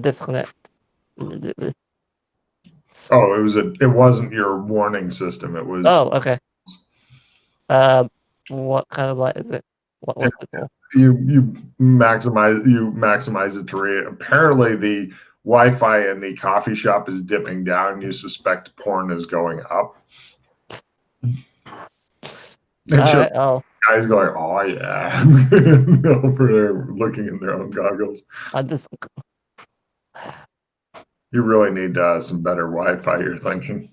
Disconnect immediately. Oh, it wasn't your warning system. It was. Oh, okay. What kind of light is it? What was it for? You maximize it to read. Apparently, the Wi-Fi in the coffee shop is dipping down. You suspect porn is going up. And Alright, I'll guys going, oh yeah, over there looking in their own goggles. just You really need some better Wi-Fi. You're thinking.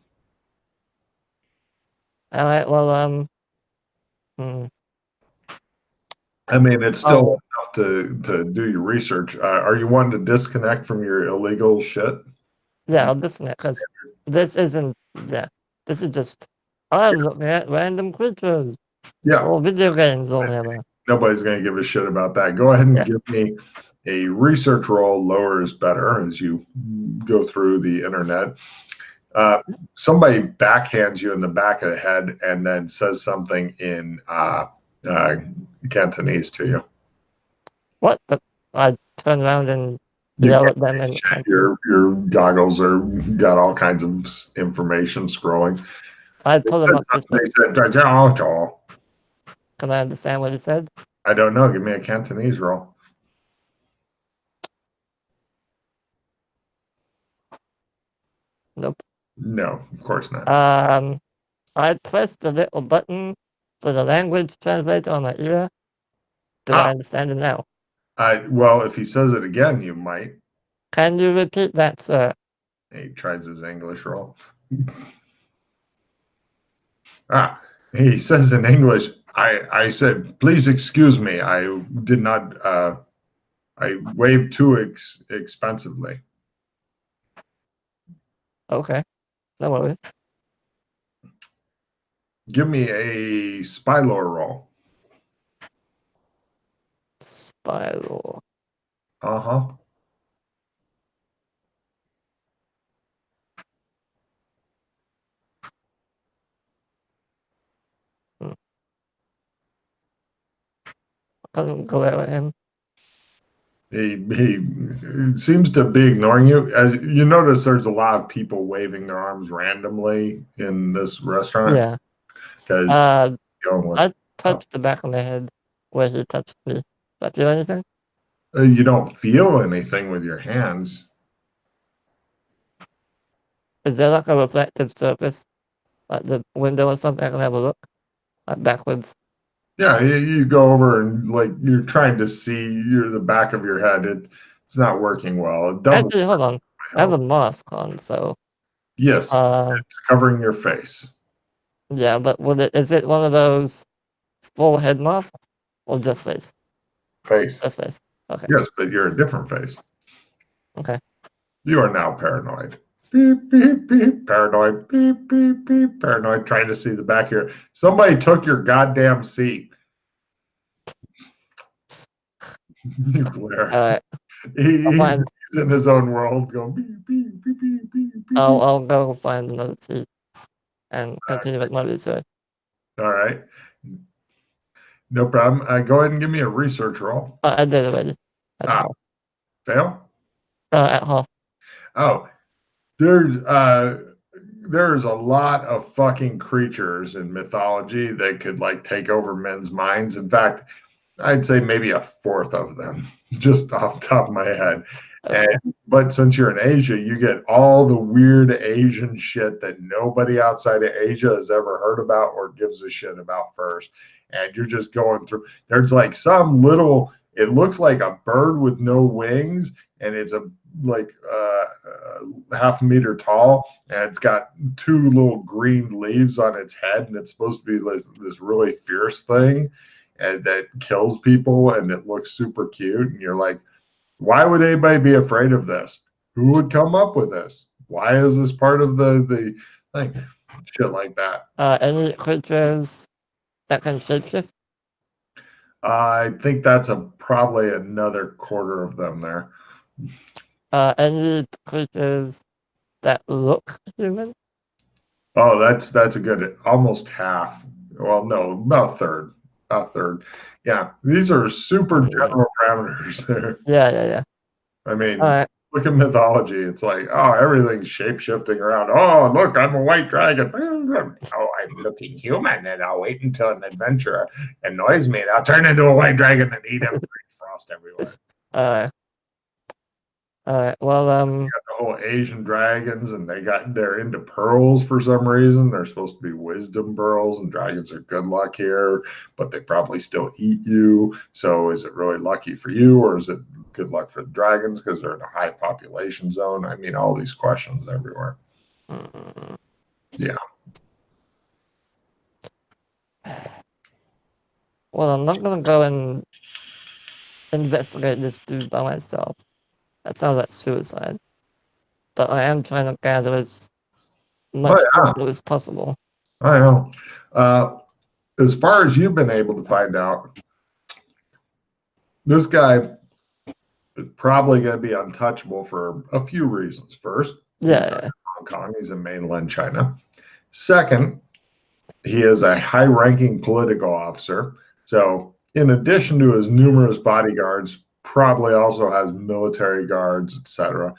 alright, well, hmm. I mean, it's still Oh, enough to do your research. Are you wanting to disconnect from your illegal shit? yeah, I'll disconnect, because this isn't, yeah, this is just, I'm looking at random creatures, Yeah, or video games, or whatever. nobody's going to give a shit about that. Go ahead and Yeah. give me a research roll. Lower is better as you go through the internet. Somebody backhands you in the back of the head and then says something in Cantonese to you. What? I turn around and yell at them and Your goggles are got all kinds of information scrolling. I pull them up just They said, can I understand what he said? I don't know. Give me a Cantonese roll. Nope. No, of course not. I pressed the little button for the language translator on my ear. Do I understand it now? Well, if he says it again, you might. Can you repeat that, sir? He tries his English roll. He says in English, I said, please excuse me. I did not, I waved too expensively. Okay. No worries. Give me a spy lore roll. Spiral. Uh-huh. I'll glare at him. He seems to be ignoring you. As you notice, there's a lot of people waving their arms randomly in this restaurant. Yeah. Because I touched the back of my head where he touched me. Does that do anything? You don't feel anything with your hands. Is there like a reflective surface? Like the window or something? I can have a look? Like backwards? Yeah, you go over and like you're trying to see the back of your head. It's not working well. Actually, hold on. I have a mask on, so yes, it's covering your face. Yeah, but is it one of those full head masks or just face? Face. Just face. Okay. Yes, but you're a different face. Okay. You are now paranoid. Beep, beep, beep. Paranoid. Beep, beep, beep. Paranoid. Trying to see the back here. Somebody took your goddamn seat. You glare. All right. He's in his own world. Go beep, beep, beep, beep, beep, beep. I'll go find another seat and continue with my research. All right. No problem. Go ahead and give me a research roll. I did already. Fail? At half. Oh, there's a lot of fucking creatures in mythology that could like take over men's minds. In fact, I'd say maybe a fourth of them, just off the top of my head. But since you're in Asia, you get all the weird Asian shit that nobody outside of Asia has ever heard about or gives a shit about first. And you're just going through. There's like some little. It looks like a bird with no wings, and it's like half a meter tall, and it's got two little green leaves on its head, and it's supposed to be like this really fierce thing, and that kills people, and it looks super cute. And you're like, why would anybody be afraid of this? Who would come up with this? Why is this part of the thing? Shit like that. Any creatures that can shapeshift? I think that's probably another quarter of them there. Any creatures that look human? Oh, that's a good almost half. Well, no, about a third. About a third. Yeah, these are super general parameters there. Yeah. I mean, All right. look at mythology. It's like, oh, everything's shape shifting around. Oh, look, I'm a white dragon. Oh, I'm looking human, and I'll wait until an adventure annoys me, and I'll turn into a white dragon and eat him. Frost everywhere. All right. All right. Well, Got the whole Asian dragons, and they're into pearls for some reason. They're supposed to be wisdom pearls, and dragons are good luck here, but they probably still eat you. So is it really lucky for you, or is it good luck for the dragons because they're in a high population zone? I mean, all these questions everywhere. Yeah. well, I'm not gonna go and investigate this dude by myself. That sounds like suicide. But I am trying to gather as much Oh yeah. info as possible. I know. As far as you've been able to find out, this guy is probably going to be untouchable for a few reasons. First, he's not Yeah. in Hong Kong, he's in mainland China. Second, he is a high ranking political officer. So, in addition to his numerous bodyguards, probably also has military guards, etc.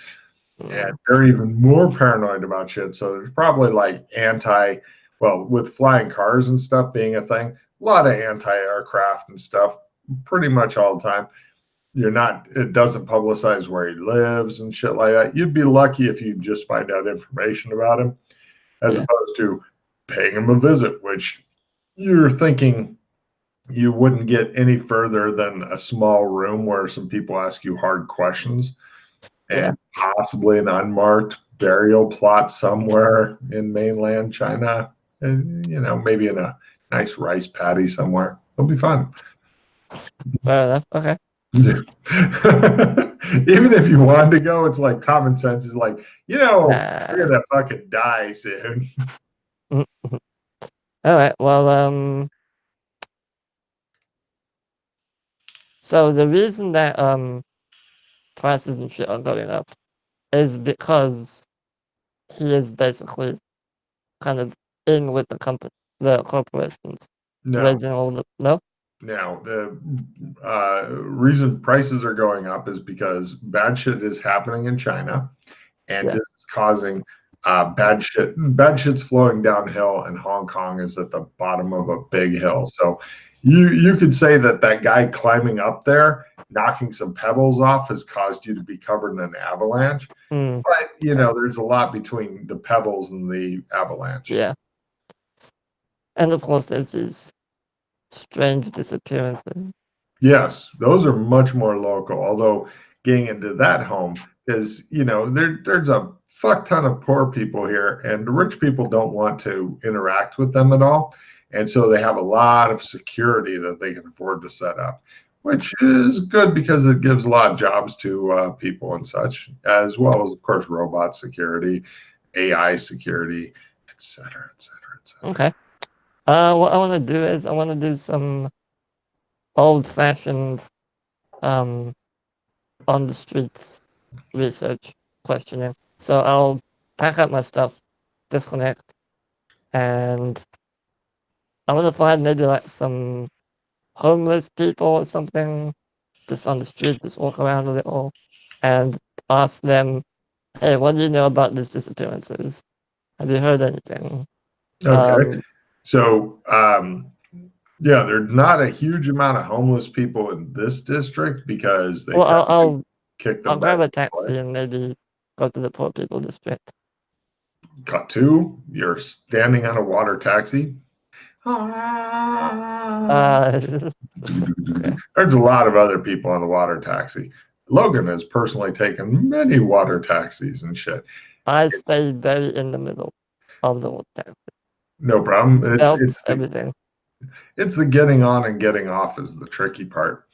And they're even more paranoid about shit. So, there's probably like with flying cars and stuff being a thing, a lot of anti aircraft and stuff pretty much all the time. It doesn't publicize where he lives and shit like that. You'd be lucky if you just find out information about him as opposed to paying him a visit, which you're thinking you wouldn't get any further than a small room where some people ask you hard questions and possibly an unmarked burial plot somewhere in mainland China, and maybe in a nice rice paddy somewhere. It'll be fun. Fair enough. Okay. Even if you wanted to go, it's like common sense is like, we're gonna fucking die soon. All right. Well, so the reason that prices and shit are going up is because he is basically kind of in with the corporations, raising all the no. Now, the reason prices are going up is because bad shit is happening in China, and this is causing bad shit. Bad shit's flowing downhill, and Hong Kong is at the bottom of a big hill. So you could say that guy climbing up there, knocking some pebbles off, has caused you to be covered in an avalanche. But there's a lot between the pebbles and the avalanche. Yeah. And of course, there's these strange disappearances. Yes, those are much more local. Although getting into that home is, there's a fuck ton of poor people here, and the rich people don't want to interact with them at all. And so they have a lot of security that they can afford to set up, which is good because it gives a lot of jobs to people and such, as well as, of course, robot security, AI security, et cetera, et cetera, et cetera. Okay. What I want to do is I want to do some old-fashioned on the streets research questioning. So I'll pack up my stuff, disconnect, and I want to find maybe like some homeless people or something just on the street, just walk around a little and ask them, hey, what do you know about these disappearances? Have you heard anything? Okay. So, there's not a huge amount of homeless people in this district because they I'll kick them grab back. a taxi and maybe go to the poor people district. Cut to, you're standing on a water taxi. There's a lot of other people on the water taxi. Logan has personally taken many water taxis and shit. I stay very in the middle of the water taxi. No problem. Everything. It's the getting on and getting off is the tricky part.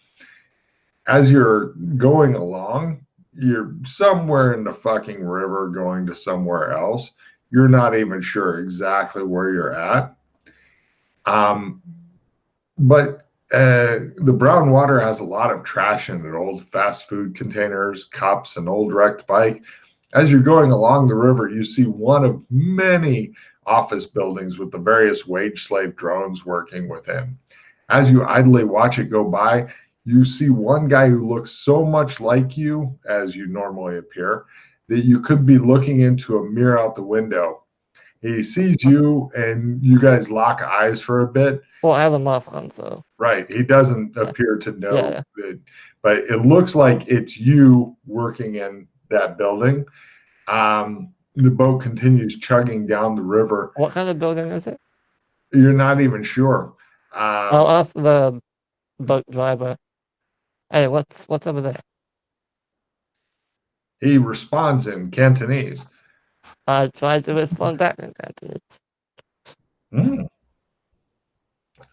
As you're going along, you're somewhere in the fucking river going to somewhere else. You're not even sure exactly where you're at. But the brown water has a lot of trash in it, old fast food containers, cups, and old wrecked bike. As you're going along the river, you see one of many office buildings with the various wage slave drones working within. As you idly watch it go by, you see one guy who looks so much like you as you normally appear that you could be looking into a mirror out the window. He sees you and you guys lock eyes for a bit. Well, I have a mask on, so Right. He doesn't yeah, appear to know yeah. that, but it looks like it's you working in that building. The boat continues chugging down the river. What kind of building is it? You're not even sure. I'll ask the boat driver. Hey, what's over there? He responds in Cantonese. I tried to respond back in Cantonese. Hmm.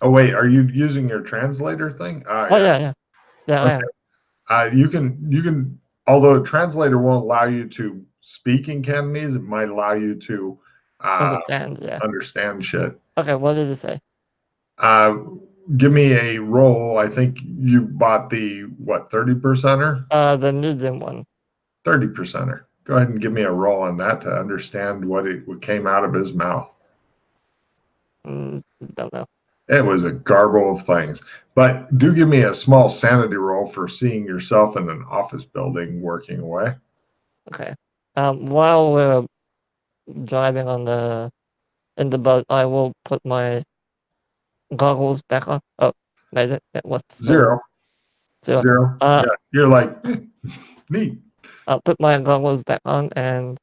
Oh wait, are you using your translator thing? Oh Yeah. yeah, I Okay. am. You can. Although a translator won't allow you to speak in Cantonese, it might allow you to Understand? Yeah. understand shit. Okay, what did it say? Uh, Give me a roll. I think you bought the what 30%er? The medium one. 30%er. Go ahead and give me a roll on that to understand what came out of his mouth. Don't know. It was a garble of things. But do give me a small sanity roll for seeing yourself in an office building working away. Okay. While we're driving in the boat, I will put my goggles back on. Oh, made it. What's Zero. zero? Zero. Uh, Yeah. You're like, neat. I'll put my goggles back on and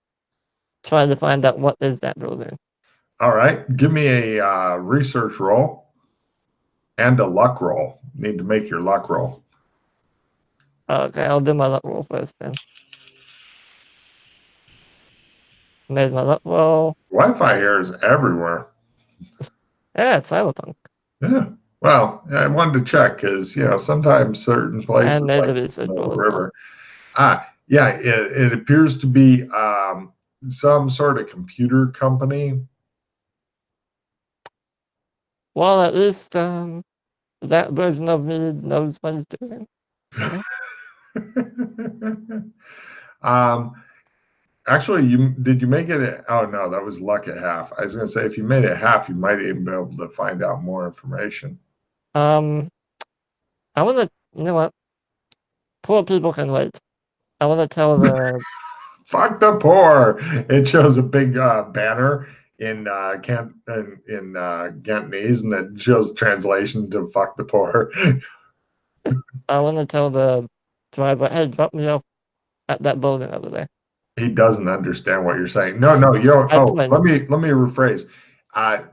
try to find out what is that building. All right. Give me a research roll and a luck roll. Need to make your luck roll. Okay, I'll do my luck roll first then. Made my luck roll. Wi-Fi here is everywhere. Yeah, it's cyberpunk. Yeah. Well, I wanted to check because sometimes certain places And made like the the research middle roll of the as well. river. Yeah. It appears to be some sort of computer company. Well, at least that version of me knows what he's doing. Okay. um, Actually, you make it? Oh no, that was luck at half. I was going to say if you made it half, you might even be able to find out more information. Um, I want to. You know what? Poor people can wait. I want to tell the. Fuck the poor. It shows a big banner in Cantonese, and that shows translation to "fuck the poor." I want to tell the driver, hey, drop me off at that building over there. He doesn't understand what you're saying. No, you don't. I Oh, explained. let me rephrase.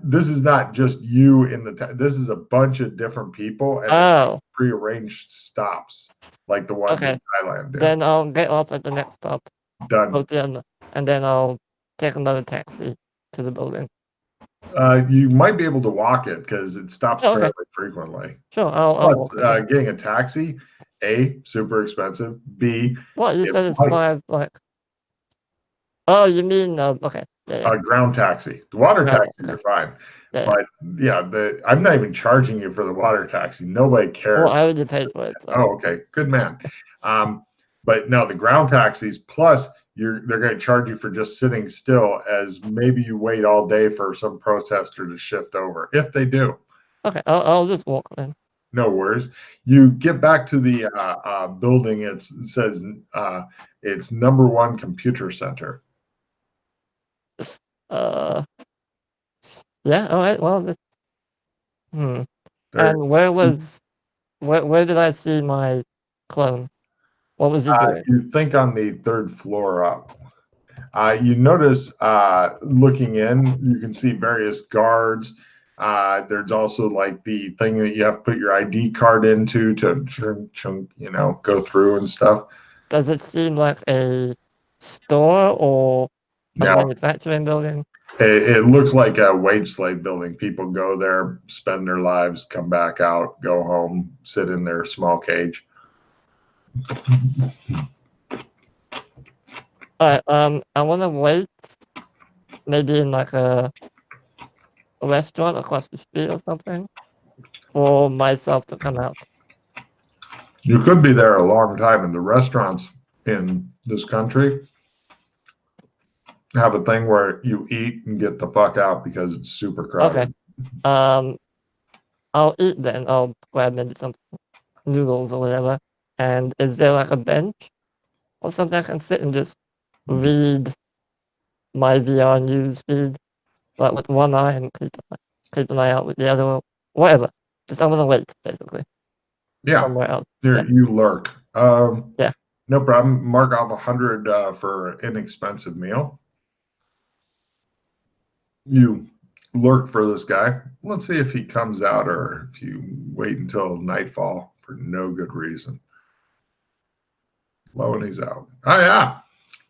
This is not just you in this is a bunch of different people, and Oh, prearranged stops like the ones okay. in Thailand do. Then I'll get off at the next stop, Done. and then I'll take another taxi to the building. You might be able to walk it because it stops Oh, okay. fairly frequently. Sure, I'll Plus, walk it. getting a taxi, A, super expensive. B, What you it said it's might, 5 like. Oh, you mean okay? Yeah. ground taxi. The water Ground. taxis Okay. are fine. Yeah. But yeah, I'm not even charging you for the water taxi. Nobody Well, cares. I already paid for it, so. Oh, okay. Good man. But no, the ground taxis, plus they're going to charge you for just sitting still as maybe you wait all day for some protester to shift over. If they do. Okay, I'll just walk then. No worries. You get back to the building. It says it's #1 computer center. Uh, yeah. All right. Well, There, and where did I see my clone? What was he doing? you think on the third floor up. You notice looking in, you can see various guards. There's also like the thing that you have to put your ID card into to go through and stuff. Does it seem like a store or a Now, manufacturing building? it looks like a wage slave building. People go there, spend their lives, come back out, go home, sit in their small cage. All right. I want to wait, maybe in like a restaurant across the street or something, for myself to come out. You could be there a long time, and the restaurants in this country have a thing where you eat and get the fuck out because it's super crowded. Okay. I'll eat then. I'll grab maybe something. noodles or whatever. And is there like a bench or something I can sit and just read my VR news feed, like with one eye and keep an eye out with the other, or whatever. Just I'm gonna wait basically Yeah, somewhere else. here you lurk. Yeah. No problem. Mark off 100 for inexpensive meal. You lurk for this guy. Let's see if he comes out or if you wait until nightfall for no good reason. Low and he's out. Oh yeah.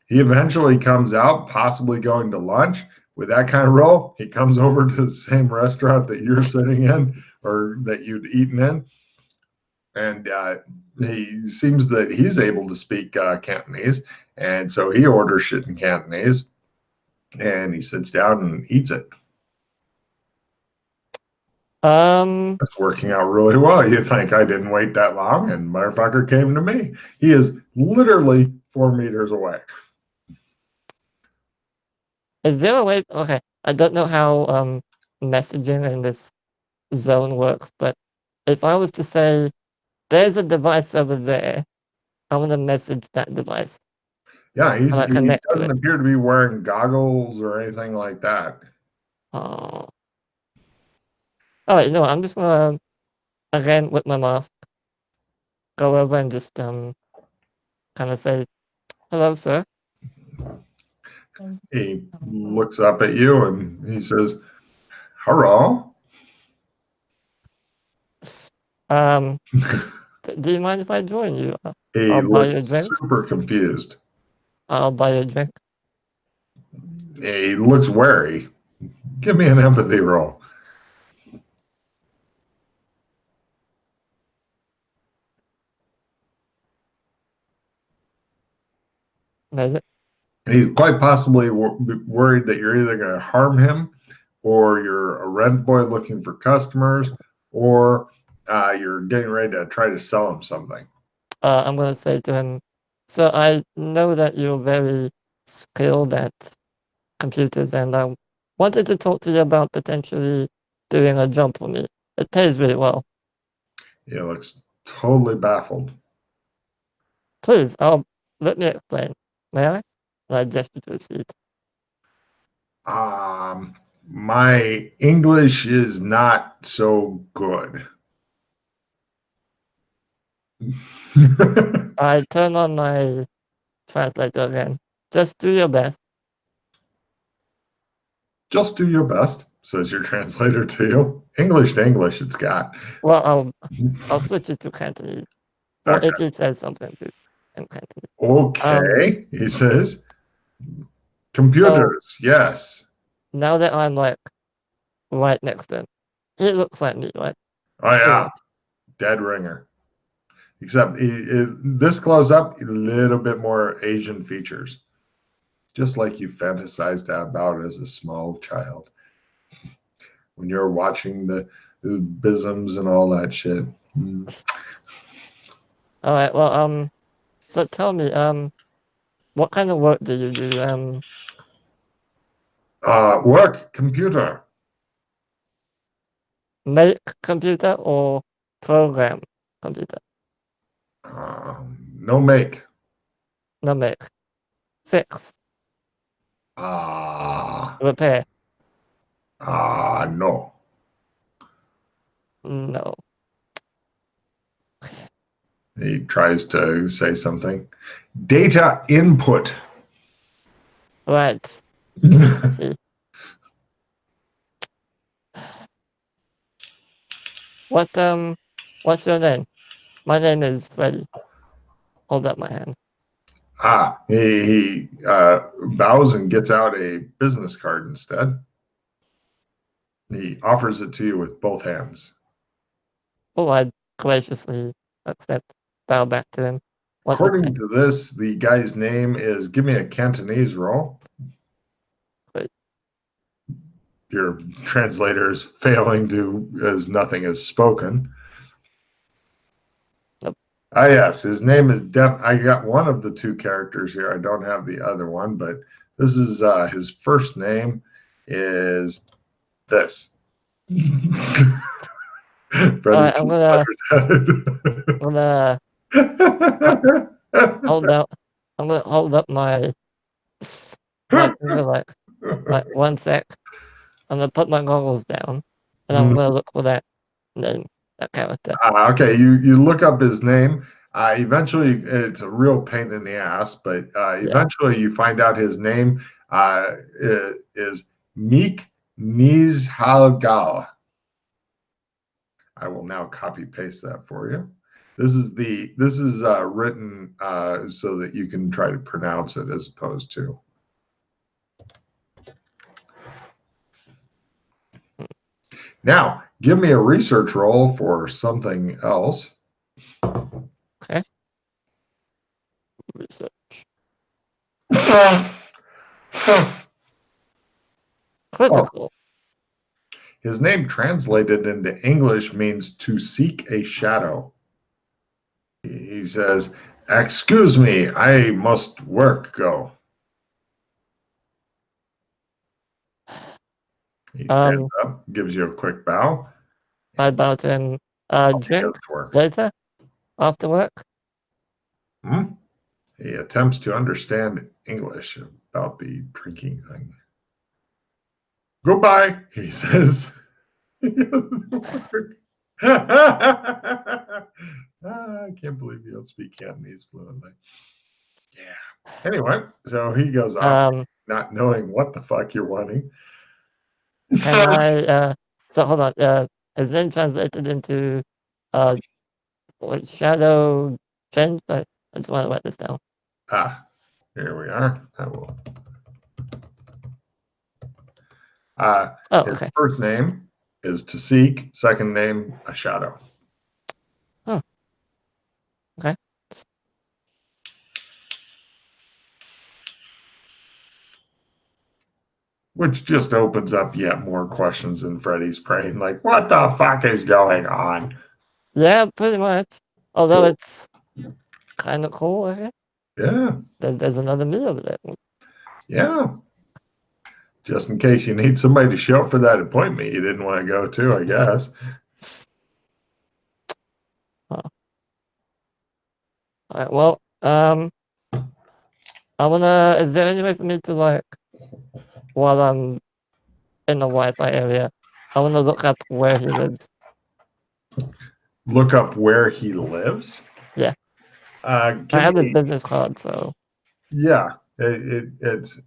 He eventually comes out, possibly going to lunch. With that kind of roll, he comes over to the same restaurant that you're sitting in or that you'd eaten in. And he seems that he's able to speak Cantonese. And so he orders shit in Cantonese and he sits down and eats it. It's working out really well. You think I didn't wait that long, and motherfucker came to me. He is literally 4 meters away. Is there a way? Okay, I don't know how messaging in this zone works, but if I was to say, "There's a device over there," I want to message that device. Yeah, And I he connect to doesn't it. appear to be wearing goggles or anything like that. Oh. All right, no, I'm just gonna again with my mask go over and just kind of say, "Hello, sir." He looks up at you and he says, "Hello." Do you mind if I join you? He I'll buy you a looks drink. super confused. I'll buy you a drink. He looks wary. Give me an empathy roll. Made it. He's quite possibly worried that you're either going to harm him or you're a rent boy looking for customers or you're getting ready to try to sell him something. I'm gonna say to him, "So I know that you're very skilled at computers, and I wanted to talk to you about potentially doing a job for me. It pays really well. He looks totally baffled. Please, let me explain. May I?" And I gesture to a seat. My English is not so good. I turn on my translator again. Just do your best. Just do your best, says your translator to you. English to English, it's got. Well, I'll switch it to Cantonese. For Okay. if he says something in Cantonese. Okay, he says. So Computers, yes. now that I'm like right next to him, he looks like me, right? Oh Pretty yeah, much. dead ringer. Except this close up, a little bit more Asian features, just like you fantasized about as a small child when you're watching the bisms and all that shit. All right. Well, so tell me, what kind of work do you do? Work computer. Make computer or program computer? No make. No, make. Fix. Ah, Repair. no. No. He tries to say something. Data input. Right. See. What's your name? My name is Freddy. Hold up my hand. He bows and gets out a business card instead. He offers it to you with both hands. Oh, I graciously accept. Bow back to him. Once According again. to this, the guy's name is, give me a Cantonese roll. Great. Your translator is failing to, as nothing is spoken. Nope. Yes, his name is I got one of the two characters here. I don't have the other one, but this is his first name is this. All right, I'm gonna gonna hold out. I'm gonna hold up my finger like 1 sec. I'm gonna put my goggles down, and I'm gonna look for that name, that character. Okay, you look up his name. Eventually, it's a real pain in the ass, but eventually you find out his name is Meek Nizhalgal. I will now copy paste that for you. This is written so that you can try to pronounce it as opposed to. Now, give me a research roll for something else. Okay. Research. Critical. His name translated into English means to seek a shadow. He says, "Excuse me, I must work go." He stands up, gives you a quick bow. I bow to him. Drink later after work. He attempts to understand English about the drinking thing. "Goodbye," he says. I can't believe you don't speak Cantonese fluently. Yeah. Anyway, so he goes off, not knowing what the fuck you're wanting. Can I? So hold on. Is then translated into shadow change? I just want to write this down. Here we are. I will. His first name is to seek. Second name, a shadow. Oh. Okay. Which just opens up yet more questions in Freddy's brain. Like, what the fuck is going on? Yeah, pretty much. Although it's kind of cool, I guess. Yeah. There's another me over there. Yeah. Just in case you need somebody to show up for that appointment you didn't want to go to, I guess. All right. Well, I wanna. Is there any way for me to while I'm in the Wi-Fi area, I wanna look up where he lives. Look up where he lives? Yeah. I have his business card, so. Yeah, it's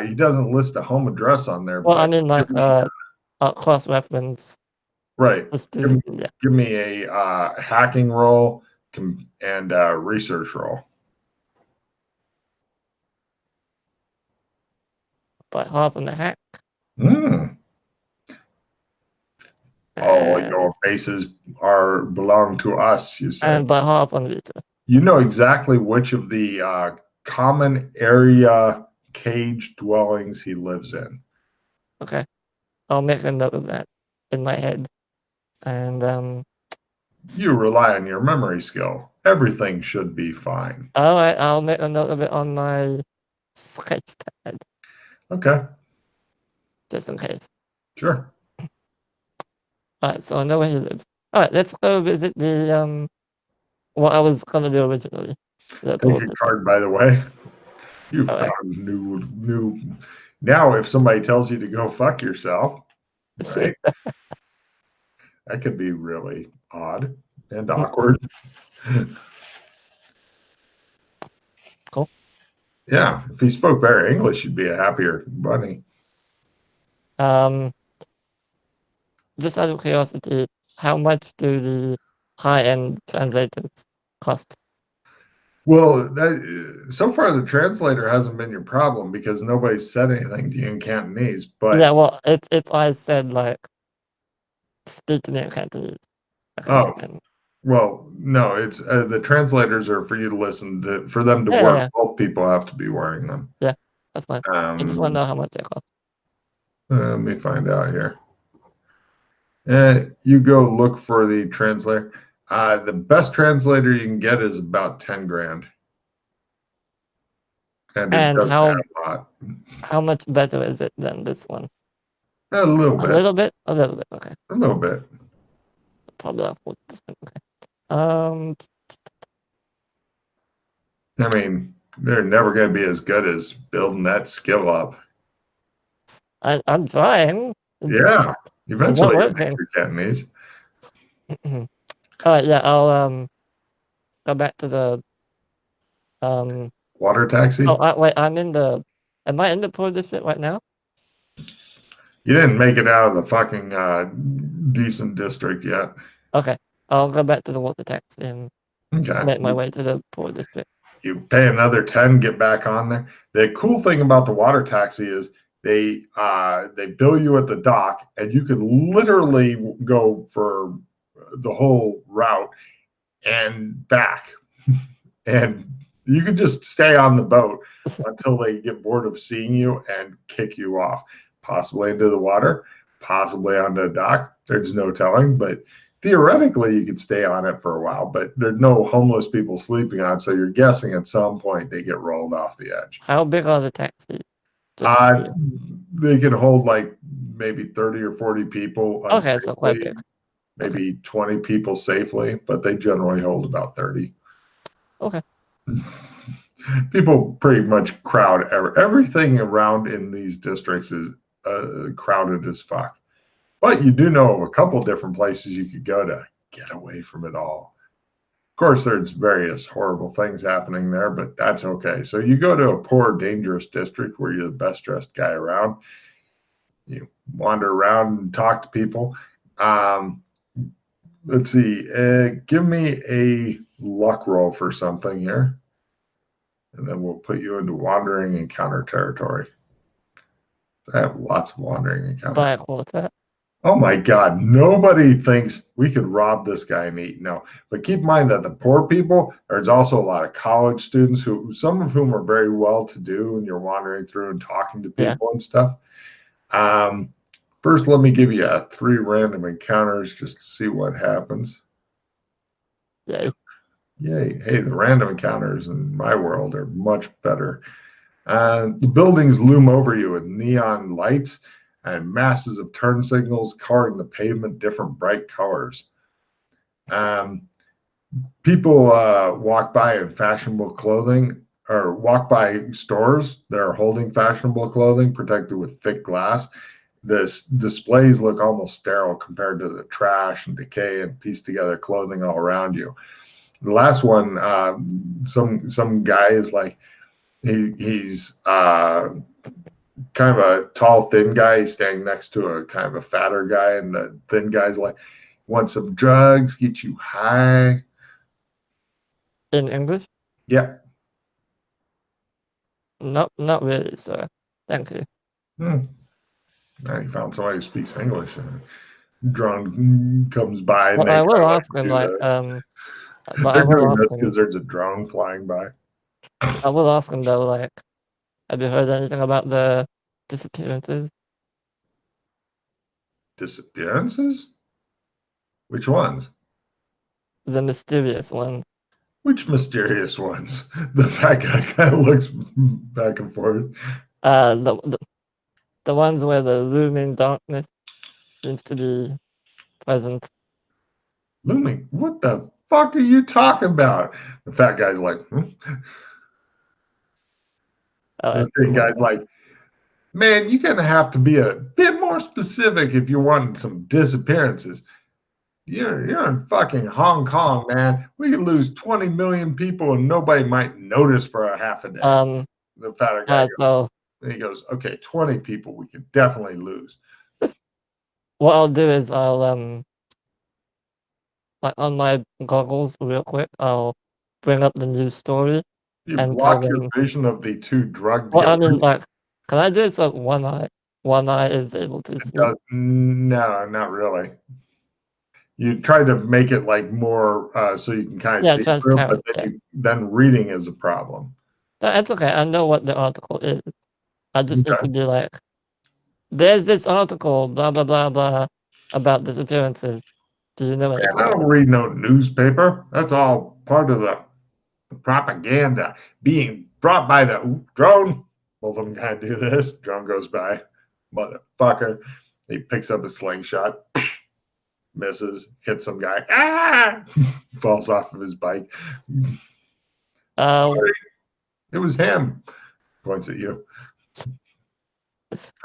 he doesn't list a home address on there. Well, but I mean, cross-reference. Right. Give me a hacking roll and a research roll. By half on the hack. All your bases belong to us, you said. And by half on research. You know exactly which of the common area cage dwellings he lives in. Okay. I'll make a note of that in my head. And you rely on your memory skill. Everything should be fine. All right, I'll make a note of it on my sketch pad. Okay. Just in case. Sure. All right, so I know where he lives. All right, let's go visit the what I was gonna do originally. Take a card, by the way. You found new. Now, if somebody tells you to go fuck yourself, right? That could be really odd and awkward. Cool. Yeah, if he spoke better English, you'd be a happier bunny. Just out of curiosity, how much do the high-end translators cost? Well, so far the translator hasn't been your problem because nobody's said anything to you in Cantonese. But yeah, well, if I said speak to me in Cantonese. Well, no, it's the translators are for you to listen to. For them to work, both people have to be wearing them. Yeah, that's fine. I just want to know how much they cost. Let me find out here. You go look for the translator. The best translator you can get is about 10 grand. And how much better is it than this one? A little bit. A little bit? A little bit, okay. A little bit. Probably like 40%, okay. Um, I mean, they're never going to be as good as building that skill up. I'm trying. Yeah, It's not eventually you'll working. master Cantonese. All right, yeah, I'll go back to the Water taxi? wait, am I in the poor district right now? You didn't make it out of the fucking decent district yet. Okay, I'll go back to the water tax and Okay. make my way to the poor district. You pay another 10, get back on there. The cool thing about the water taxi is they bill you at the dock, and you can literally go for the whole route and back. And you can just stay on the boat until they get bored of seeing you and kick you off, possibly into the water, possibly onto the dock. There's no telling, but theoretically you could stay on it for a while, but there's no homeless people sleeping on it, so you're guessing at some point they get rolled off the edge. How big are the taxis? Uh, they can hold like maybe 30 or 40 people Okay, so quite unsafely, big. maybe 20 people safely, but they generally hold about 30. Okay. People pretty much crowd everything around in these districts is crowded as fuck. But you do know of a couple different places you could go to get away from it all. Of course, there's various horrible things happening there, but that's okay. So you go to a poor, dangerous district where you're the best dressed guy around. You wander around and talk to people. Let's see. Give me a luck roll for something here. And then we'll put you into wandering encounter territory. I have lots of wandering encounters. Black water. Oh my God, nobody thinks we could rob this guy and eat. No, but keep in mind that the poor people, there's also a lot of college students who, some of whom are very well to do, and you're wandering through and talking to people and stuff. First, let me give you 3 random encounters just to see what happens. Yay. Yay. Hey, the random encounters in my world are much better. The buildings loom over you with neon lights and masses of turn signals coloring the pavement different bright colors. People walk by in fashionable clothing or walk by stores that are holding fashionable clothing protected with thick glass. The displays look almost sterile compared to the trash and decay and pieced together clothing all around you. The last one, some guy is like, he's kind of a tall, thin guy. He's standing next to a kind of a fatter guy, and the thin guy's like, "Want some drugs? Get you high?" In English? Yeah. Not really, sir. Thank you. Now you found somebody who speaks English. Drone comes by, and But they I kind will of like ask him, do like, this. but I They're will doing ask this him, because there's a drone flying by. though, like, have you heard anything about the disappearances? Disappearances? Which ones? The mysterious one. Which mysterious ones? The fat guy kind of looks back and forth. The ones where the looming darkness seems to be present. Looming, what the fuck are you talking about? The fat guy's like, The thin guy's like, man, you're gonna have to be a bit more specific if you want some disappearances. You're in fucking Hong Kong, man. We could lose 20 million people and nobody might notice for a half a day. The fatter guy goes, okay, 20 people we could definitely lose. What I'll do is I'll like on my goggles real quick, I'll bring up the news story You and block tell your them. vision of the 2 drug Well, I dealers. mean, like, can I do it so one eye is able to see? No, not really. You try to make it like more so you can kind of see through, but then reading is a problem. That's okay. I know what the article is. I just need Okay. to be like, there's this article, blah blah blah blah, about disappearances. Do you know anything I about don't it? read no newspaper. That's all part of the propaganda being brought by the drone. Both of them kind of do this. Drone goes by, motherfucker. He picks up a slingshot, misses, hits some guy, falls off of his bike. Um, It was him. Points at you.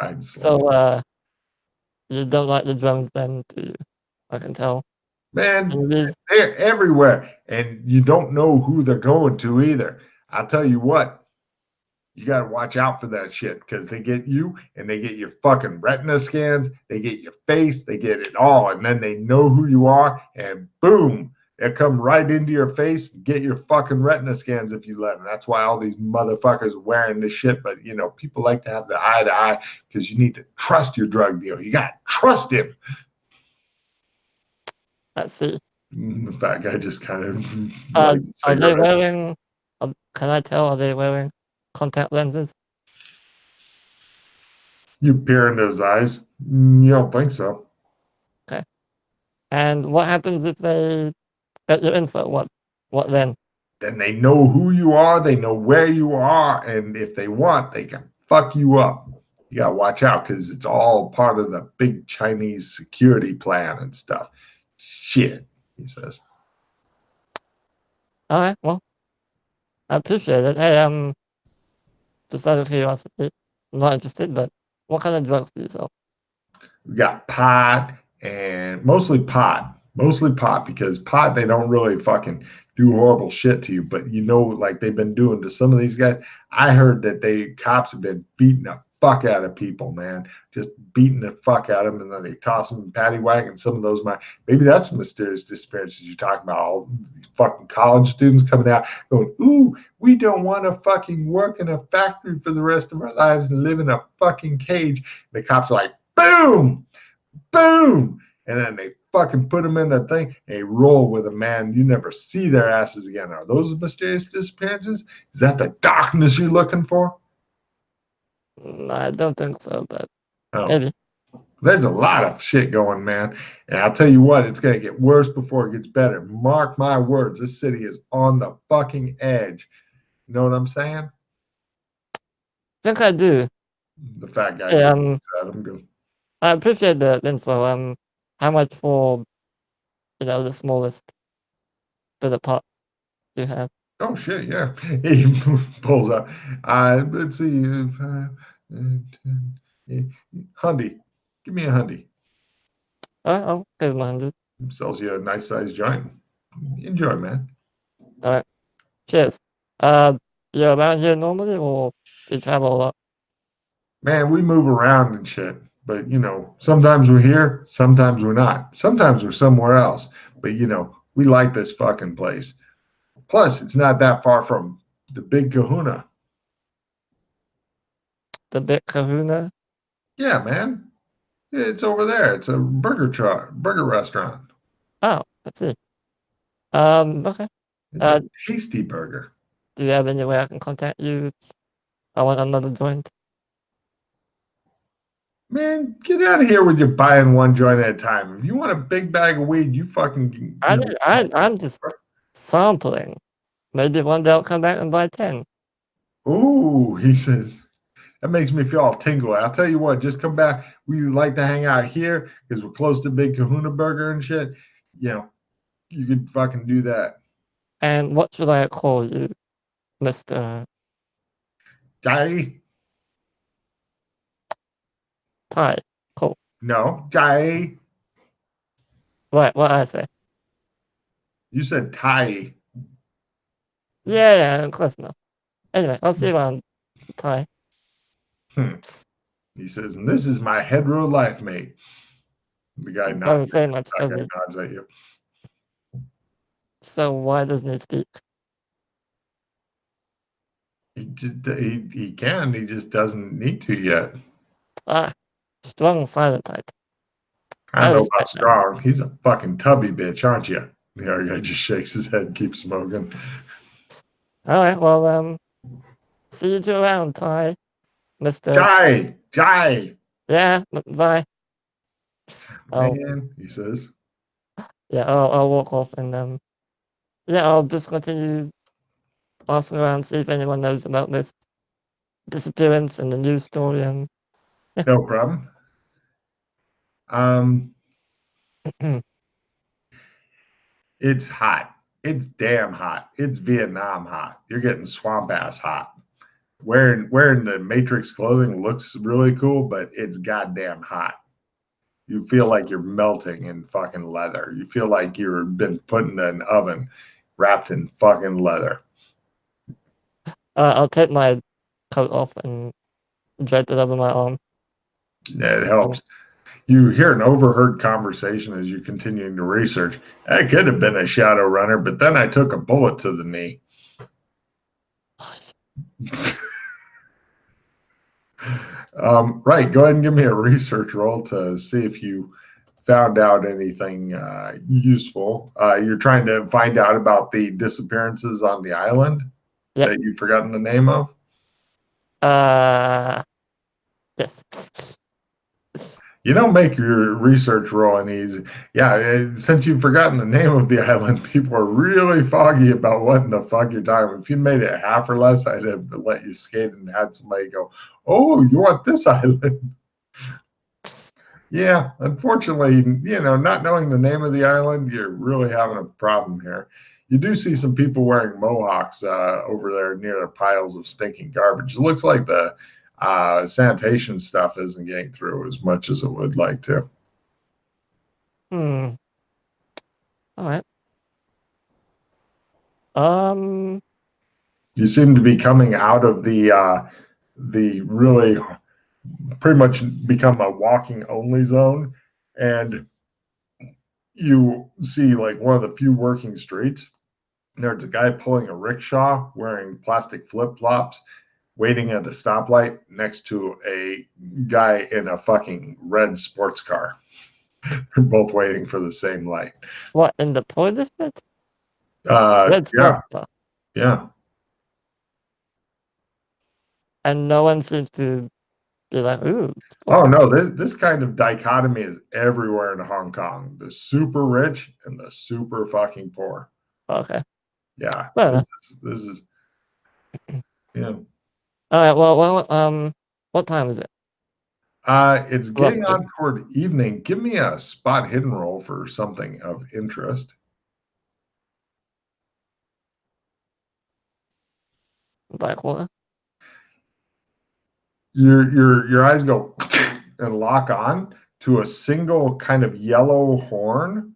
I'd so you don't like the drones then, do you? I can tell. Man, And they're everywhere, and you don't know who they're going to either. I'll tell you what, you got to watch out for that shit because they get you and they get your fucking retina scans, they get your face, they get it all, and then they know who you are, and boom, they come right into your face and get your fucking retina scans if you let them. That's why all these motherfuckers are wearing this shit. But you know, people like to have the eye to eye because you need to trust your drug dealer. You got to trust him. let's see. The fat guy just kind of Are lights a are they cigarette. wearing? Can I tell? Are they wearing contact lenses? You peer into his eyes. You don't think so. Okay. And what happens if they get your info? What then? Then they know who you are, they know where you are, and if they want, they can fuck you up. You gotta watch out because it's all part of the big Chinese security plan and stuff. Shit, he says. All right. Well, I appreciate it. Hey, just out of curiosity, I'm not interested, but what kind of drugs do you sell? We got pot and mostly pot because pot they don't really fucking do horrible shit to you, but you know, like they've been doing to some of these guys. I heard that cops have been beating the fuck out of people, man, just beating the fuck out of them, and then they toss them in paddy wagon. Some of those maybe that's the mysterious disappearances you're talking about. All these fucking college students coming out going, ooh, we don't want to fucking work in a factory for the rest of our lives and live in a fucking cage. And the cops are like, boom, boom, and then they fucking put them in that thing and they roll with a man. You never see their asses again. Are those mysterious disappearances? Is that the darkness you're looking for? I don't think so, but Oh, maybe. there's a lot of shit going, man. And I'll tell you what, it's going to get worse before it gets better. Mark my words, this city is on the fucking edge. You know what I'm saying? I think I do. The fat guy Hey, just looks at him goes, I appreciate the info. How much for the smallest bit of pot you have? oh shit, yeah. He pulls up. Let's see, 10, hundy. Give me a hundy. All right, I'll give him 100. Sells you a nice sized joint. Enjoy, man. All right, cheers. You're around here normally, or do you travel a lot? Man, we move around and shit. But you know, sometimes we're here, sometimes we're not. Sometimes we're somewhere else. But you know, we like this fucking place. Plus, it's not that far from the Big Kahuna. The Big Kahuna? Yeah, man. It's over there. It's a burger restaurant. Oh, let's see. Okay. It's a Uh, tasty burger. do you have any way I can contact you if I want another joint? Man, get out of here with your buying one joint at a time. If you want a big bag of weed, you fucking, I did, I'm just sampling. Maybe one day I'll come back and buy 10. ooh, he says, that makes me feel all tingly. I'll tell you what, just come back. We like to hang out here because we're close to Big Kahuna Burger and shit. You know, you could fucking do that. And what should I call you, Mr. Guy? Ty? Cool. No, guy. Right, what I say? You said Ty. Yeah, close enough. Anyway, I'll see you around, Ty. Hmm. He says, and this is my hetero life mate. The guy Doesn't nods. say much, That does guy he? nods at you. So why doesn't he speak? He can. He just doesn't need to yet. Ah, strong silent type. I I don't know about respect that. strong. He's a fucking tubby bitch, aren't you? The other guy just shakes his head and keeps smoking. Alright, well, see you two around, Ty. Mr. Jai, Yeah, bye. I'll, man, he says. yeah, I'll walk off and, yeah, I'll just continue asking around, see if anyone knows about this disappearance and the news story, and yeah. No problem. Um, It's hot. It's damn hot. It's Vietnam hot. You're getting swamp ass hot. Wearing the Matrix clothing looks really cool, but it's goddamn hot. You feel like you're melting in fucking leather. You feel like you've been put in an oven wrapped in fucking leather. I'll take my coat off and drape it over my arm. It helps. You hear an overheard conversation as you're continuing to research. That could have been a shadow runner, but then I took a bullet to the knee. Right, go ahead and give me a research roll to see if you found out anything useful. You're trying to find out about the disappearances on the island Yep. that you've forgotten the name of. Yes. You don't make your research roll any easy. Yeah, since you've forgotten the name of the island, people are really foggy about what in the fuck you're talking about. If you made it half or less, I'd have let you skate and had somebody go, "Oh, you want this island?" Yeah, unfortunately, not knowing the name of the island, you're really having a problem here. You do see some people wearing mohawks over there near the piles of stinking garbage. It looks like the sanitation stuff isn't getting through as much as it would like to. All right. You seem to be coming out of the really pretty much become a walking only zone, and you see like one of the few working streets. There's a guy pulling a rickshaw wearing plastic flip flops, waiting at a stoplight next to a guy in a fucking red sports car. They're both waiting for the same light. What, in the toy district? Yeah, Spot. yeah. And no one seems to be like, ooh. Oh no, this kind of dichotomy is everywhere in Hong Kong. The super rich and the super fucking poor. Okay. Yeah, this is yeah. All right. Well. What time is it? It's getting on toward evening. Give me a spot hidden roll for something of interest. Blackwater. Your eyes go and lock on to a single kind of yellow horn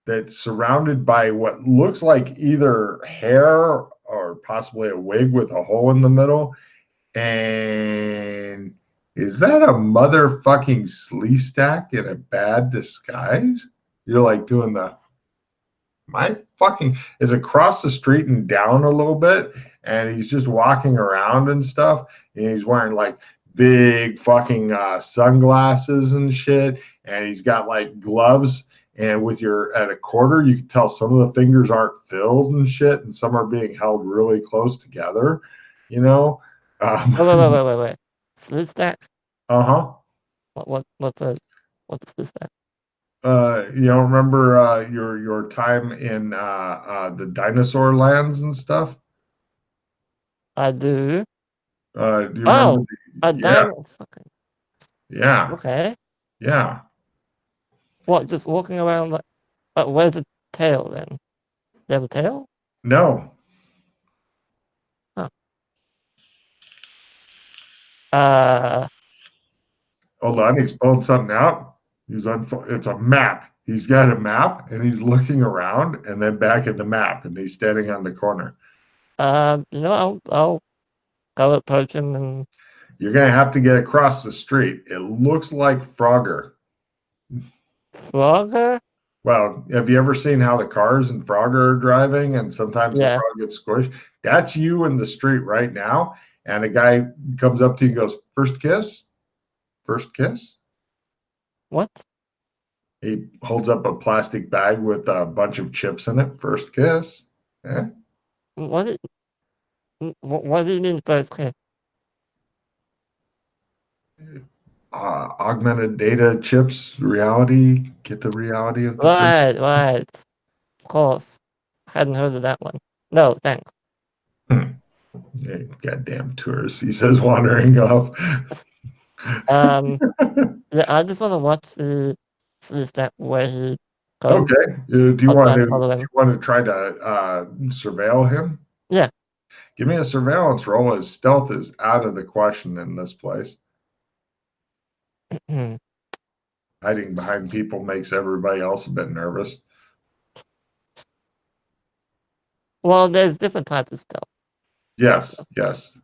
that's surrounded by what looks like either hair or possibly a wig with a hole in the middle. And is that a motherfucking slee stack in a bad disguise? You're like doing the my fucking is across the street and down a little bit, and he's just walking around and stuff, and he's wearing like big fucking sunglasses and shit, and he's got like gloves, and with your at a quarter you can tell some of the fingers aren't filled and shit, and some are being held really close together, you know. Wait. Slit stack? Uh-huh. What's a slit stack? You don't remember your time in the dinosaur lands and stuff? I do. Do you remember? Oh, a Yeah, diamond. Fucking. yeah, Okay. yeah. What? Just walking around like? Where's the tail then? They have a tail? No. Huh. Uh. Hold on, he's pulling something out. It's a map. He's got a map and he's looking around and then back at the map and he's standing on the corner. I'll go approach him and. You're gonna have to get across the street. It looks like Frogger. Frogger? Well, have you ever seen how the cars in Frogger are driving and sometimes the Yeah. frog gets squished? That's you in the street right now. And a guy comes up to you and goes, "First kiss? First kiss?" What? He holds up a plastic bag with a bunch of chips in it. First kiss. Eh? What? What do you mean first kiss? Augmented data chips, reality. Get the reality of the first. Right. Of course. Hadn't heard of that one. No, thanks. Hey, goddamn tourists, he says, wandering off. Yeah, I just want to watch the stack where he code. Okay. Do you I'll want try to to follow him. try to surveil him? Yeah. Give me a surveillance roll, as stealth is out of the question in this place. Hiding behind people makes everybody else a bit nervous. Well, there's different types of stealth. Yes, yes.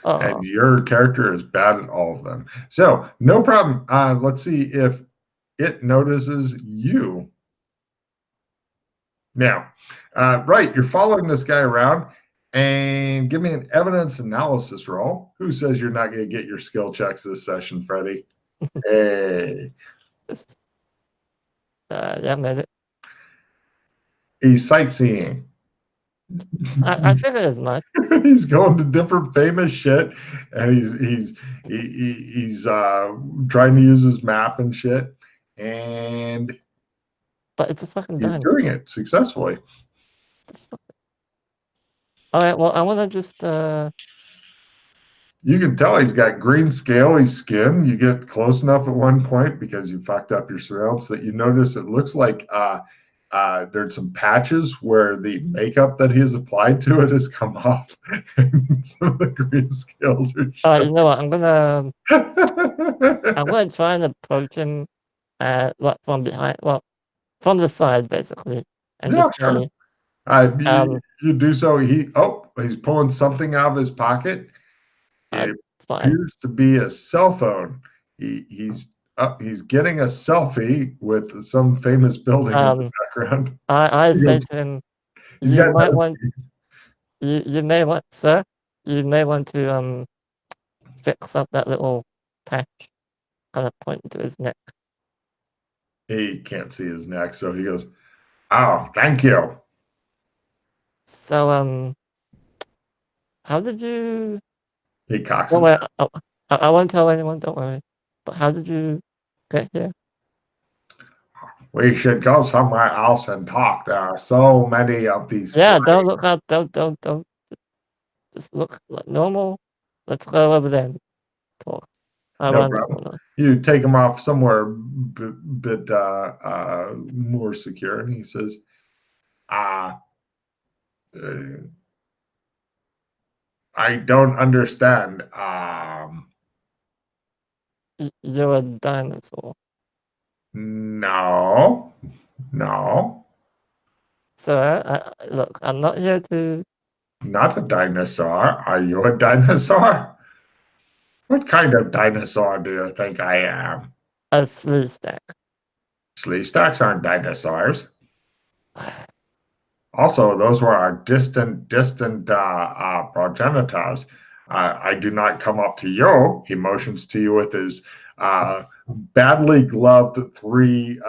Oh, And your character is bad at all of them. So, no problem. Let's see if it notices you. Now, right, you're following this guy around, and give me an evidence analysis roll. Who says you're not going to get your skill checks this session, Freddie? Hey, yeah, made it. he's sightseeing. I figured as much. He's going to different famous shit, and he's trying to use his map and shit, and But it's a fucking he's dinosaur. doing it successfully. All right, well, I want to just You can tell he's got green scaly skin. You get close enough at one point because you fucked up your surveillance that you notice it looks like there's some patches where the makeup that he has applied to it has come off, and some of the green scales are you know what? I'm gonna showing. try and approach him like from behind, well, from the side basically, and Yeah, just sure. say, You do so. He's pulling something out of his pocket. It fine. appears to be a cell phone. He's getting a selfie with some famous building in the background. I He say goes, to him, he's you got might no, want, you may want, sir, you may want to fix up that little patch, kind of pointing to his neck. he can't see his neck, so he goes, "Oh, thank you." So how did you? He cocks Don't his worry, head. I won't tell anyone. Don't worry. But how did you get here? We should go somewhere else and talk. There are so many of these Yeah, flying. don't look out. Don't. Just look like normal. Let's go over there and talk No around the problem. corner. You take him off somewhere bit more secure, and he says, "Ah, uh, I don't understand. You're a dinosaur. No, no, Sir, look, I'm not here to. not a dinosaur. Are you a dinosaur? What kind of dinosaur do you think I am? A sleeve stack. Sleestaks aren't dinosaurs. Also, those were our distant progenitors. I do not come up to you. He motions to you with his badly gloved three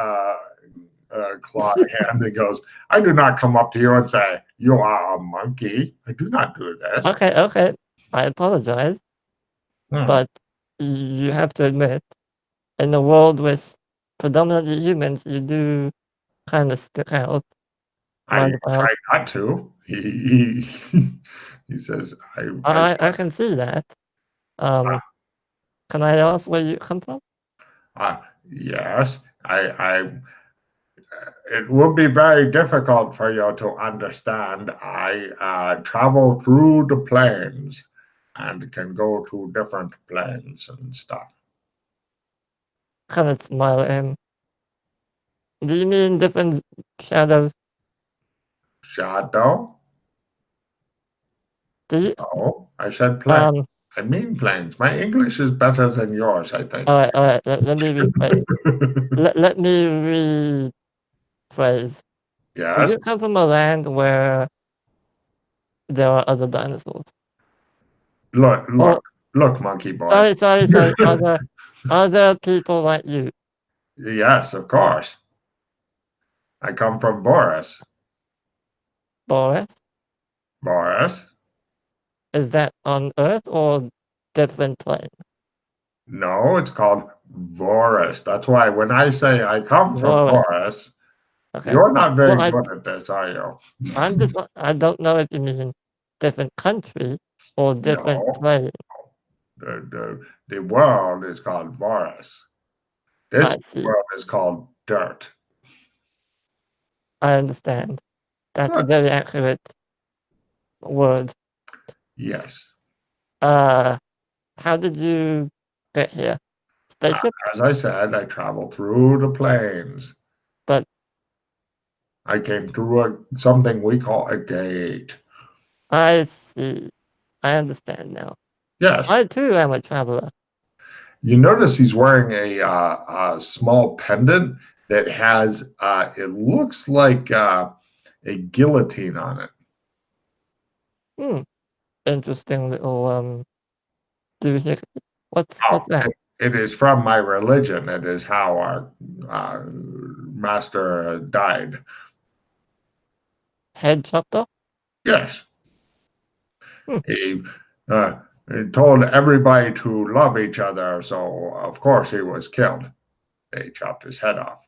clawed hand and goes, I do not come up to you and say, you are a monkey. I do not do this. Okay. I apologize, Hmm. but you have to admit, in a world with predominantly humans, you do kind of stick out. I Mind if I try ask? not to. He says, I can see that. Um, can I ask where you come from? yes, it would be very difficult for you to understand. I travel through the planes and can go to different planes and stuff. Kind of smile at him. Do you mean different shadows? Shadow? Do you? No, I said planes. Um. I mean planes. My English is better than yours, I think. All right. Let me rephrase. Let me rephrase. Do Yes. you come from a land where there are other dinosaurs? Look, Oh, look, look, monkey boy. sorry. Other people like you. Yes, of course. I come from Boris. Boris, Boris? is that on Earth or different plane? No, it's called Boris. That's why when I say I come from Boris. Boris, Okay. you're not very Well, good at this, are you? I don't know if you mean different country or different No, plane. the world is called Boris. This I see. world is called dirt. I understand. That's a But very accurate word. yes, Uh, how did you get here? Spaceship? as I said, I traveled through the plains. But I came through something we call a gate. I see. I understand now. Yes. I too am a traveler. You notice he's wearing a small pendant that has, it looks like a guillotine on it. Hmm. Interesting little doohickey. Oh, What's that? it is from my religion. It is how our master died. Head chopped off? Yes. Hmm. He, he told everybody to love each other, so of course he was killed. They chopped his head off.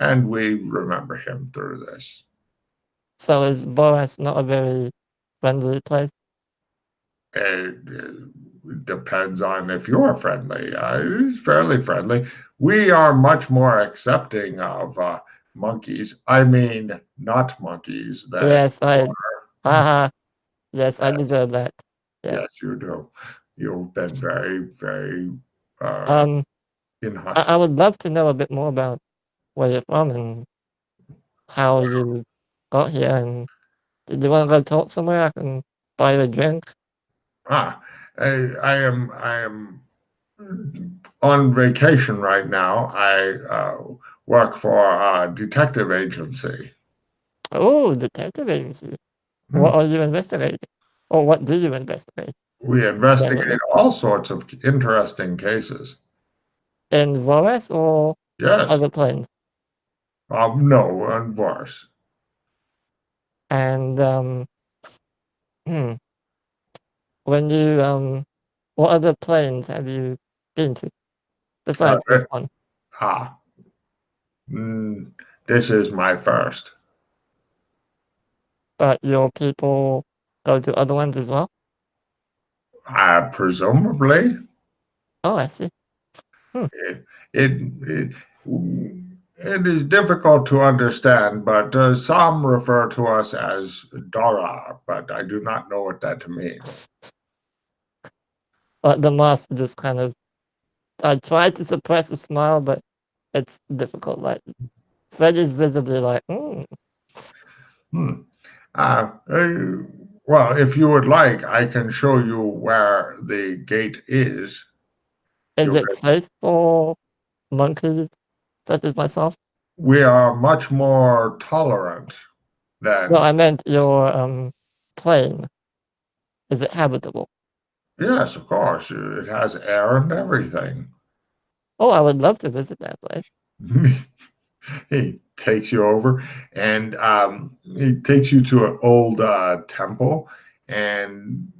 And we remember him through this. So is Boris not a very friendly place? It depends on if you're friendly. He's fairly friendly. We are much more accepting of monkeys. I mean, not monkeys than Yes, you I are. haha. Yes, I Uh, deserve that. Yeah. yes, you do. You've been very, very uh, Um I inhospitable. would love to know a bit more about where you're from and how you got here and did you want to go talk somewhere? I can buy you a drink. Ah, I am on vacation right now. I work for a detective agency. Oh, detective agency. Hmm. What are you investigating? Or what do you investigate We investigate generally? all sorts of interesting cases. In Voris or Yes. other planes? No, and worse. And hmm, when you what other planes have you been to Uh, besides uh, this one? ah, mm, this is my first. But your people go to other ones as well? Presumably, Oh, I see. Hmm. it, it it is difficult to understand, but some refer to us as Dara, but I do not know what that means. But the mask just kind of I tried to suppress a smile, but it's difficult. Like Fred is visibly like, Hmm. Uh, uh, well, if you would like, I can show you where the gate is. is You it can, safe for monkeys such as myself? we are much more tolerant No, than, I meant your plane. Is it habitable? yes, of course, it has air and everything. Oh, I would love to visit that place. He takes you over and he takes you to an old temple and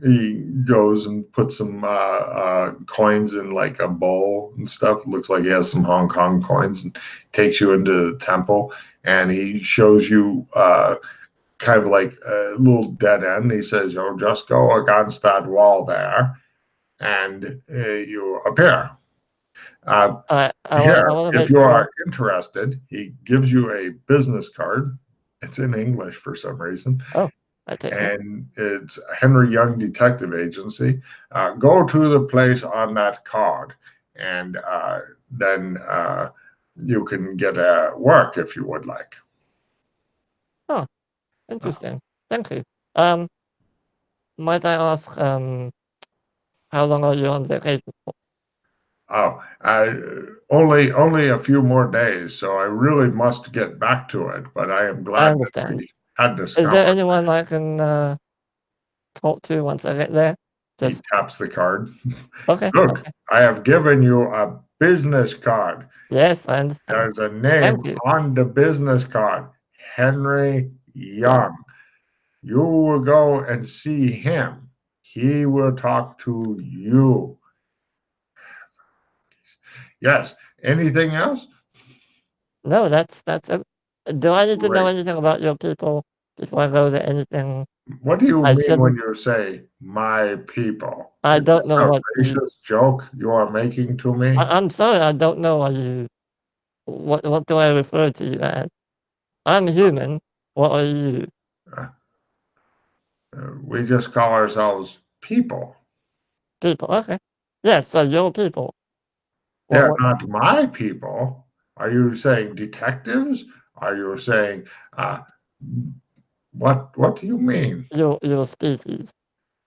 he goes and puts some coins in like a bowl and stuff. Looks like he has some Hong Kong coins and takes you into the temple and he shows you kind of like a little dead end. He says, "Oh, just go against that wall there and you appear." Uh, I Here, want to if make you sure. are interested, he gives you a business card. It's in English for some reason, Oh, I take it. and it's Henry Young Detective Agency. Go to the place on that card, and then you can get work if you would like. Oh, Uh, interesting. Thank you. Um, might I ask how long are you on vacation for? oh, only a few more days, so I really must get back to it. But I am I glad that understand. we had Is there discovered. anyone I can talk to once I get there? He Just taps the card. okay, Look, okay. I have given you a business card. Yes, I understand. There's a name Thank you. on the business card, Henry Yeah. Young. You will go and see him. He will talk to you. Yes. Anything else? No, that's it. Do I need to know Great. anything about your people before I go there? Anything What do you I mean when shouldn't? you say my people? I Is don't this know a what you. racist joke you are making to me? I'm sorry, I don't know what you. What do I refer to you as? I'm human. What are you? Uh, we just call ourselves people. People. Okay. Yes, so you're people. They're What not my people. Are you saying detectives? Are you saying uh, what do you mean? your species?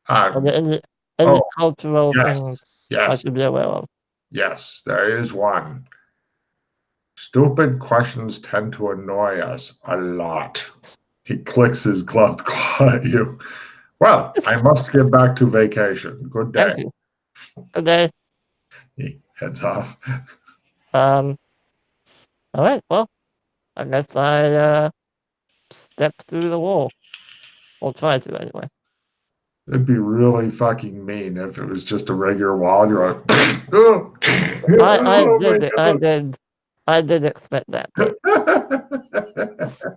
Are Uh, there any oh, cultural yes, things I yes, should be aware of? yes, there is one. Stupid questions tend to annoy us a lot. He clicks his gloved claw at you. Well, I must get back to vacation. Good day. Thank you. Okay. He heads off. Um. All right. Well, I guess I step through the wall, or try to anyway. It'd be really fucking mean if it was just a regular wall. You're like, oh, I oh my did it. I did expect that, but God.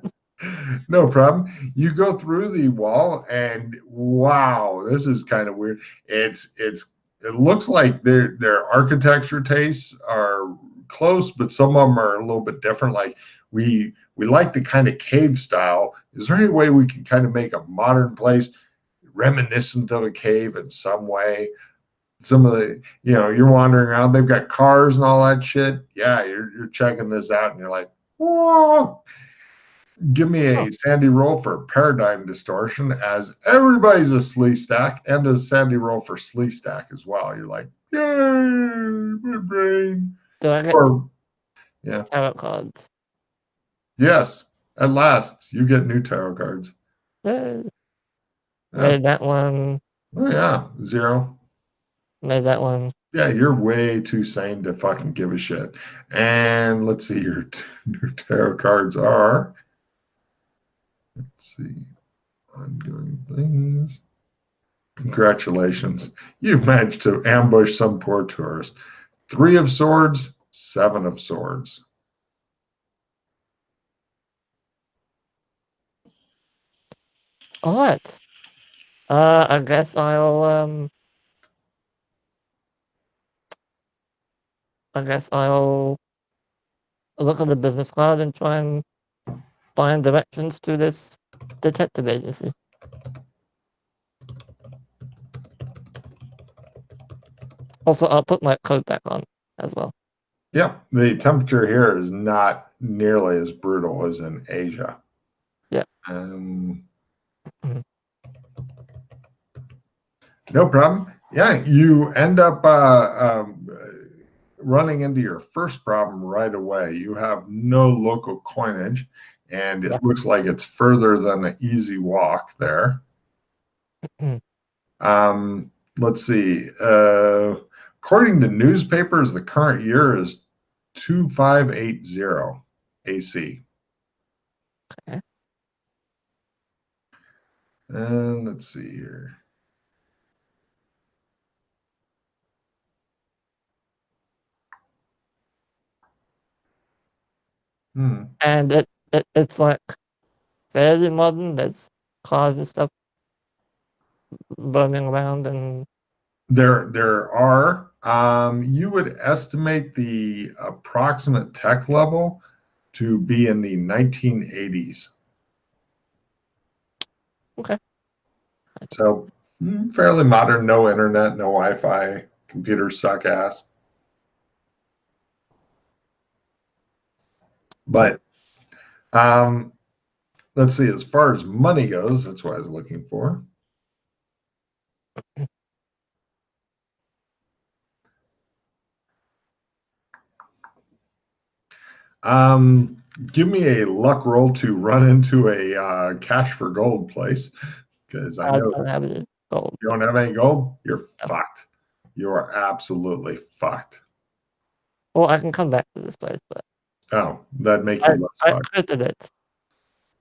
No problem. You go through the wall, and wow, this is kind of weird. It looks like their architecture tastes are close, but some of them are a little bit different. Like we like the kind of cave style. Is there any way we can kind of make a modern place reminiscent of a cave in some way? Some of the, you're wandering around, they've got cars and all that shit. Yeah, you're checking this out, and you're like, whoa. Give me oh, a Sandy roll for paradigm distortion, as everybody's a slee stack, and a Sandy roll for slee stack as well. You're like, yay, my brain. do I get Or, yeah, tarot cards? yes, at last, you get new tarot cards. Yay. Yeah. Made that one. Oh, yeah, 0. Made that one. Yeah, you're way too sane to fucking give a shit. And let's see, your new tarot cards are, let's see, ongoing things. Congratulations. You've managed to ambush some poor tourist. 3 of swords, 7 of swords. All right. I guess I'll look at the business card and try and find directions to this detective agency. Also, I'll put my coat back on as well. Yep, the temperature here is not nearly as brutal as in Asia. Yeah. No problem. Yeah, you end up running into your first problem right away. You have no local coinage, and Yeah. it looks like it's further than an easy walk there. Let's see. According to newspapers, the current year is 2580 AC. Okay. And let's see here. And it's like fairly modern. There's cars and stuff roaming around, and There are. You would estimate the approximate tech level to be in the 1980s. okay. So fairly modern, no internet, no Wi-Fi, computers suck ass. But um, let's see, as far as money goes, that's what I was looking for. Give me a luck roll to run into a cash for gold place, because I I know don't have any gold. you don't have any gold, you're No. fucked. You are absolutely fucked. Well, I can come back to this place, but Oh, that'd make you less I fucked. critted it.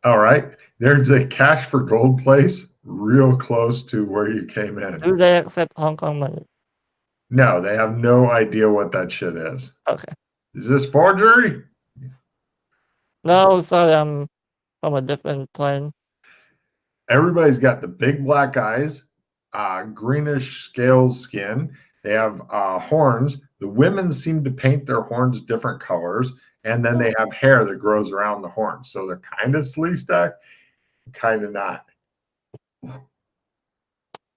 All right. There's a cash for gold place real close to where you came in. Do they accept Hong Kong money? No, they have no idea what that shit is. Okay. Is this forgery? No, sorry, I'm from a different plane. Everybody's got the big black eyes, greenish scales skin. They have horns. The women seem to paint their horns different colors, And then they have hair that grows around the horn. So they're kind of sleestack, kind of not.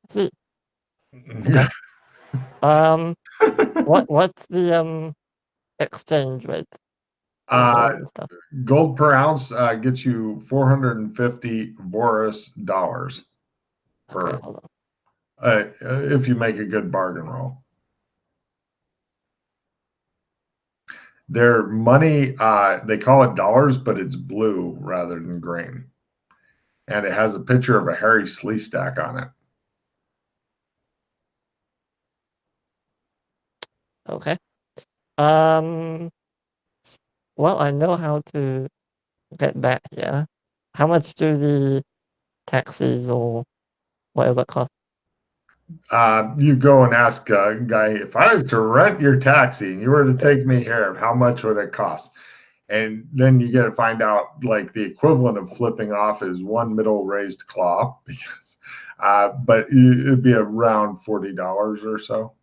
See, okay. What's the exchange rate for gold uh, and stuff? Gold per ounce gets you 450 Voris dollars Okay, per hold on. if you make a good bargain roll. Their money, they call it dollars, but it's blue rather than green. And it has a picture of a hairy sleestack on it. Okay. Well, I know how to get back here. How much do the taxis or whatever cost? You go and ask a guy, if I was to rent your taxi and you were to take me here, how much would it cost? And then you get to find out like the equivalent of flipping off is one middle raised claw, because, but it'd be around $40 or so.